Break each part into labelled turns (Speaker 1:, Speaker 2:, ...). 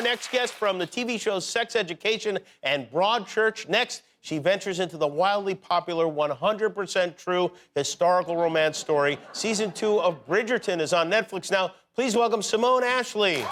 Speaker 1: next guest from the TV shows Sex Education and Broadchurch. Next, she ventures into the wildly popular 100% true historical romance story. Season 2 of Bridgerton is on Netflix now. Please welcome Simone Ashley.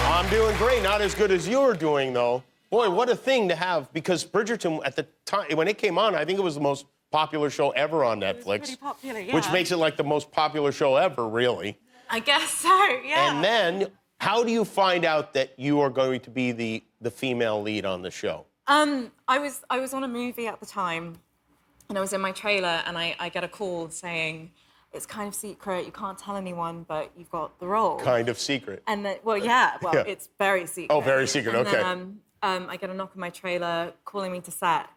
Speaker 1: I'm doing great. Not as good as you're doing, though. Boy, what a thing to have, because Bridgerton, at the time, when it came on, I think it was the most popular show ever on Netflix.
Speaker 2: It was pretty popular, yeah.
Speaker 1: Which makes it like the most popular show ever, really.
Speaker 2: I guess so, yeah.
Speaker 1: And then, how do you find out that you are going to be the female lead on the show?
Speaker 2: I was on a movie at the time, and I was in my trailer, and I get a call saying, it's kind of secret, you can't tell anyone, but you've got the role.
Speaker 1: Kind of secret.
Speaker 2: And then, it's very secret.
Speaker 1: Oh, very secret,
Speaker 2: and
Speaker 1: okay.
Speaker 2: Then, I get a knock on my trailer calling me to set.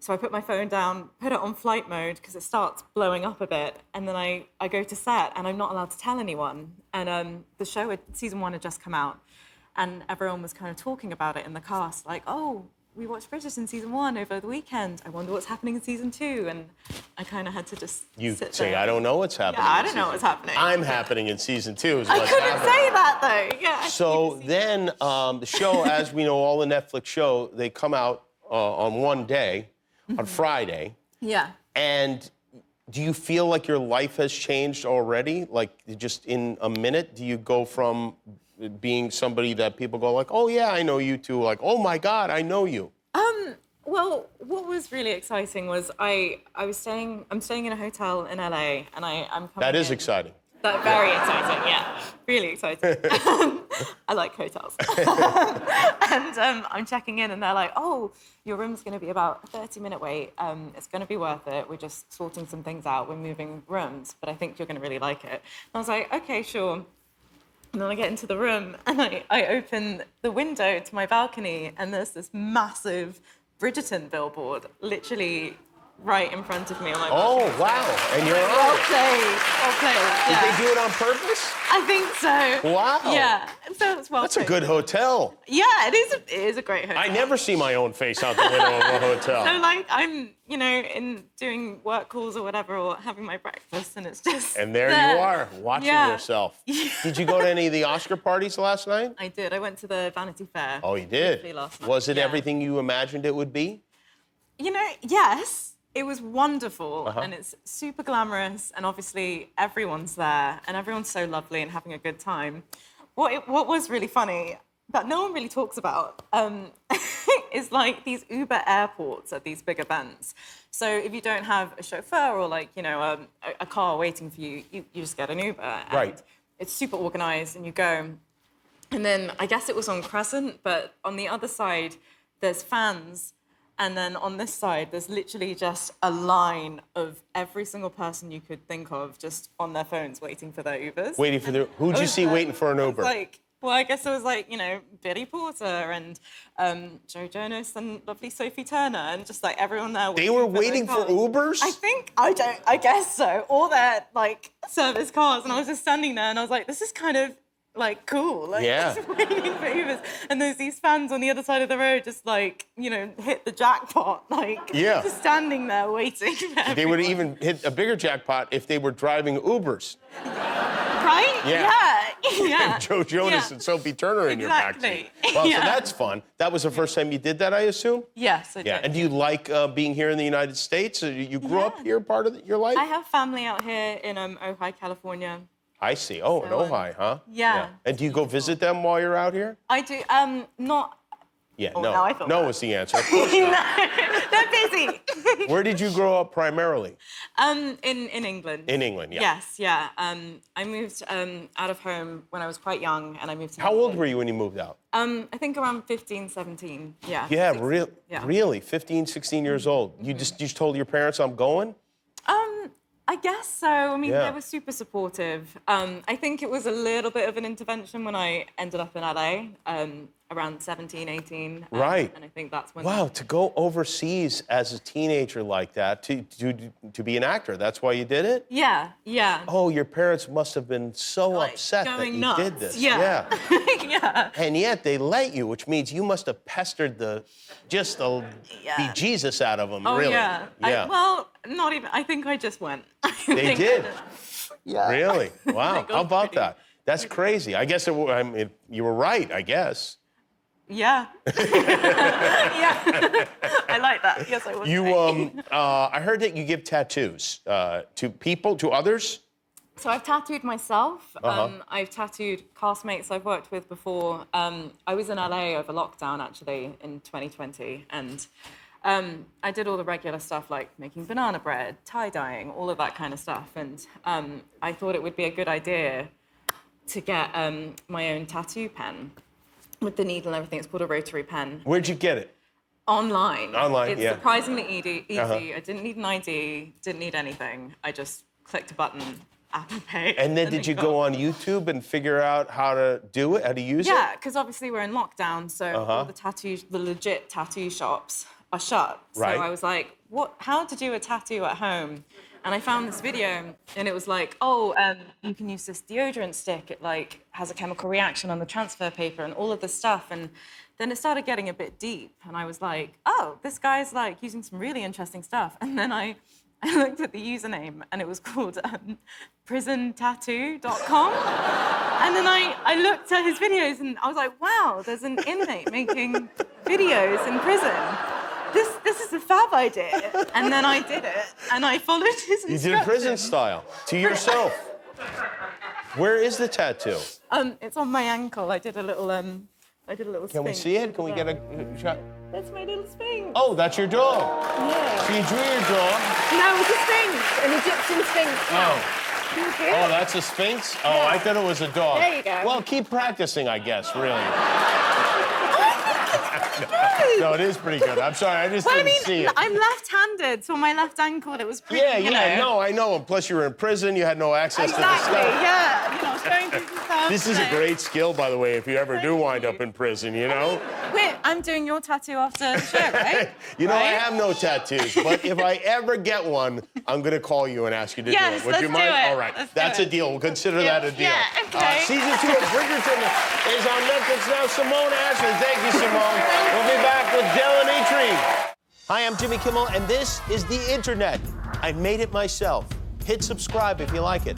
Speaker 2: So I put my phone down, put it on flight mode, because it starts blowing up a bit, and then I go to set, and I'm not allowed to tell anyone. And the show, season 1 had just come out, and everyone was kind of talking about it in the cast, like, oh, we watched Bridgerton season 1 over the weekend. I wonder what's happening in season 2. And I kind of had to just sit
Speaker 1: say,
Speaker 2: there.
Speaker 1: I don't know what's happening.
Speaker 2: Yeah, I don't know what's happening.
Speaker 1: I'm happening in season 2 is
Speaker 2: I
Speaker 1: what's
Speaker 2: couldn't
Speaker 1: happening.
Speaker 2: say that, though. Yeah.
Speaker 1: So then the show, as we know, all the Netflix show, they come out on one day, on Friday.
Speaker 2: Yeah.
Speaker 1: And do you feel like your life has changed already? Like, just in a minute, do you go from being somebody that people go like, oh, yeah, I know you, to like, oh, my God, I know you?
Speaker 2: Well, what was really exciting was I'm staying in a hotel in LA, and I'm coming
Speaker 1: That is
Speaker 2: in.
Speaker 1: exciting.
Speaker 2: That's very exciting, yeah. Really exciting. I like hotels. And I'm checking in, and they're like, oh, your room's going to be about a 30-minute wait. It's going to be worth it. We're just sorting some things out. We're moving rooms, but I think you're going to really like it. And I was like, okay, sure. And then I get into the room, and I open the window to my balcony, and there's this massive Bridgerton billboard, literally right in front of me on my balcony.
Speaker 1: Oh, wow. And you're on
Speaker 2: Well
Speaker 1: it.
Speaker 2: played, well played.
Speaker 1: Did
Speaker 2: Yeah.
Speaker 1: they do it on purpose?
Speaker 2: I think so.
Speaker 1: Wow.
Speaker 2: Yeah. So it's well
Speaker 1: That's a
Speaker 2: played.
Speaker 1: good hotel.
Speaker 2: Yeah, it is a great hotel.
Speaker 1: I never see my own face out the window of a hotel.
Speaker 2: So like I'm, in doing work calls or whatever, or having my breakfast, and it's just
Speaker 1: And there you are, watching
Speaker 2: Yeah.
Speaker 1: yourself.
Speaker 2: Yeah.
Speaker 1: Did you go to any of the Oscar parties last night?
Speaker 2: I did. I went to the Vanity Fair.
Speaker 1: Oh, you did?
Speaker 2: briefly last night.
Speaker 1: Was it
Speaker 2: Yeah.
Speaker 1: everything you imagined it would be?
Speaker 2: Yes. It was wonderful,
Speaker 1: Uh-huh.
Speaker 2: and it's super glamorous, and obviously everyone's there, and everyone's so lovely and having a good time. What was really funny, that no one really talks about, is like these Uber airports at these big events. So if you don't have a chauffeur or a car waiting for you, you just get an Uber. And
Speaker 1: Right.
Speaker 2: It's super organized, and you go. And then I guess it was on Crescent, but on the other side, there's fans. And then on this side, there's literally just a line of every single person you could think of just on their phones waiting for their Ubers.
Speaker 1: Waiting for the... Who'd you see waiting for an Uber?
Speaker 2: I guess it was Billy Porter and Joe Jonas and lovely Sophie Turner, and just everyone there.
Speaker 1: They were waiting for Ubers?
Speaker 2: I guess so. All their service cars, and I was just standing there, and I was like, this is kind of cool.
Speaker 1: Yeah.
Speaker 2: Just waiting for Ubers. And there's these fans on the other side of the road just hit the jackpot.
Speaker 1: Yeah.
Speaker 2: Just standing there waiting for
Speaker 1: They would have
Speaker 2: everyone.
Speaker 1: even hit a bigger jackpot if they were driving Ubers.
Speaker 2: Right?
Speaker 1: Yeah.
Speaker 2: Yeah.
Speaker 1: Joe Jonas
Speaker 2: Yeah.
Speaker 1: and Sophie Turner in your
Speaker 2: Exactly.
Speaker 1: backseat. Well,
Speaker 2: Yeah.
Speaker 1: so that's fun. That was the first time you did that, I assume?
Speaker 2: Yes, I
Speaker 1: Yeah.
Speaker 2: did.
Speaker 1: And do you like being here in the United States? You grew up here part of your life?
Speaker 2: I have family out here in Ojai, California.
Speaker 1: I see. Oh, in
Speaker 2: So,
Speaker 1: Ojai, huh?
Speaker 2: yeah.
Speaker 1: And do you go visit them while you're out here?
Speaker 2: I do. Not.
Speaker 1: Yeah,
Speaker 2: Oh,
Speaker 1: no.
Speaker 2: now I feel
Speaker 1: No
Speaker 2: bad.
Speaker 1: is the answer. Of course not.
Speaker 2: They're busy.
Speaker 1: Where did you grow up primarily?
Speaker 2: In England.
Speaker 1: In England, yeah.
Speaker 2: Yes, yeah. I moved out of home when I was quite young, and I moved to
Speaker 1: How
Speaker 2: London.
Speaker 1: old were you when you moved out?
Speaker 2: I think around 15, 17. Yeah.
Speaker 1: Yeah,
Speaker 2: 16. Yeah.
Speaker 1: really? 15, 16 years old. You just told your parents, I'm going?
Speaker 2: I guess so. I mean,
Speaker 1: Yeah.
Speaker 2: they were super supportive. I think it was a little bit of an intervention when I ended up in LA. I around 17, 18.
Speaker 1: Right.
Speaker 2: And I think that's when...
Speaker 1: Wow, to go overseas as a teenager like that, to be an actor, that's why you did it?
Speaker 2: Yeah, yeah.
Speaker 1: Oh, your parents must have been so upset that you
Speaker 2: nuts.
Speaker 1: did this.
Speaker 2: Yeah. Yeah.
Speaker 1: And yet they let you, which means you must have pestered the bejesus out of them,
Speaker 2: Oh,
Speaker 1: really.
Speaker 2: yeah.
Speaker 1: Yeah.
Speaker 2: Well, not even. I think I just went.
Speaker 1: They did?
Speaker 2: Yeah.
Speaker 1: Really? Wow. How about
Speaker 2: pretty.
Speaker 1: that? That's crazy. I guess you were right, I guess.
Speaker 2: Yeah. Yeah. I like that. Yes, I was.
Speaker 1: I heard that you give tattoos to people, to others.
Speaker 2: So I've tattooed myself. I've tattooed castmates I've worked with before. I was in LA over lockdown, actually, in 2020. And I did all the regular stuff like making banana bread, tie-dyeing, all of that kind of stuff. And I thought it would be a good idea to get my own tattoo pen with the needle and everything. It's called a rotary pen.
Speaker 1: Where'd you get it?
Speaker 2: Online.
Speaker 1: Online,
Speaker 2: It's surprisingly easy. I didn't need an ID, didn't need anything. I just clicked a button, Apple Pay.
Speaker 1: And then did you go on YouTube and figure out how to do it, how to use it?
Speaker 2: Yeah, because obviously we're in lockdown, so all the legit tattoo shops are shut.
Speaker 1: Right.
Speaker 2: So I was like, how to do a tattoo at home? And I found this video, and it was like, you can use this deodorant stick. It like has a chemical reaction on the transfer paper and all of this stuff. And then it started getting a bit deep, and I was like, oh, this guy's like using some really interesting stuff. And then I looked at the username, and it was called prisontattoo.com. And then I looked at his videos, and I was like, wow, there's an inmate making videos in prison. This is a fab idea. And then I did it, and I followed his instructions.
Speaker 1: You did it prison style, to yourself. Where is the tattoo?
Speaker 2: It's on my ankle. I did a little sphinx.
Speaker 1: Can we see it? Can we get a shot?
Speaker 2: That's my little sphinx.
Speaker 1: Oh, that's your dog.
Speaker 2: Yeah.
Speaker 1: So you drew your dog.
Speaker 2: No, it's a sphinx, an Egyptian sphinx.
Speaker 1: Oh, that's a sphinx? Oh,
Speaker 2: Yeah.
Speaker 1: I thought it was a dog.
Speaker 2: There you go.
Speaker 1: Well, keep practicing, I guess, really.
Speaker 2: Good.
Speaker 1: No, it is pretty good. I'm sorry, I just didn't see it.
Speaker 2: I'm left-handed, so on my left ankle it was pretty,
Speaker 1: I know. And plus you were in prison, you had no access to the
Speaker 2: Exactly,
Speaker 1: stuff.
Speaker 2: yeah. I was going through some stuff.
Speaker 1: This is a great skill, by the way, if you ever do wind up in prison, you know?
Speaker 2: Wait, I'm doing your tattoo after the show, right?
Speaker 1: I have no tattoos, but if I ever get one, I'm going to call you and ask you to do it. Would you mind?
Speaker 2: Do it.
Speaker 1: All right,
Speaker 2: Let's do
Speaker 1: that's
Speaker 2: it.
Speaker 1: a deal. We'll consider that a deal.
Speaker 2: Yeah, okay.
Speaker 1: Season 2 of Bridgerton is on Netflix now. Simone Ashley. Thank you, Simone. We'll be back with Dylan Etri. Hi, I'm Jimmy Kimmel, and this is The Internet. I made it myself. Hit subscribe if you like it.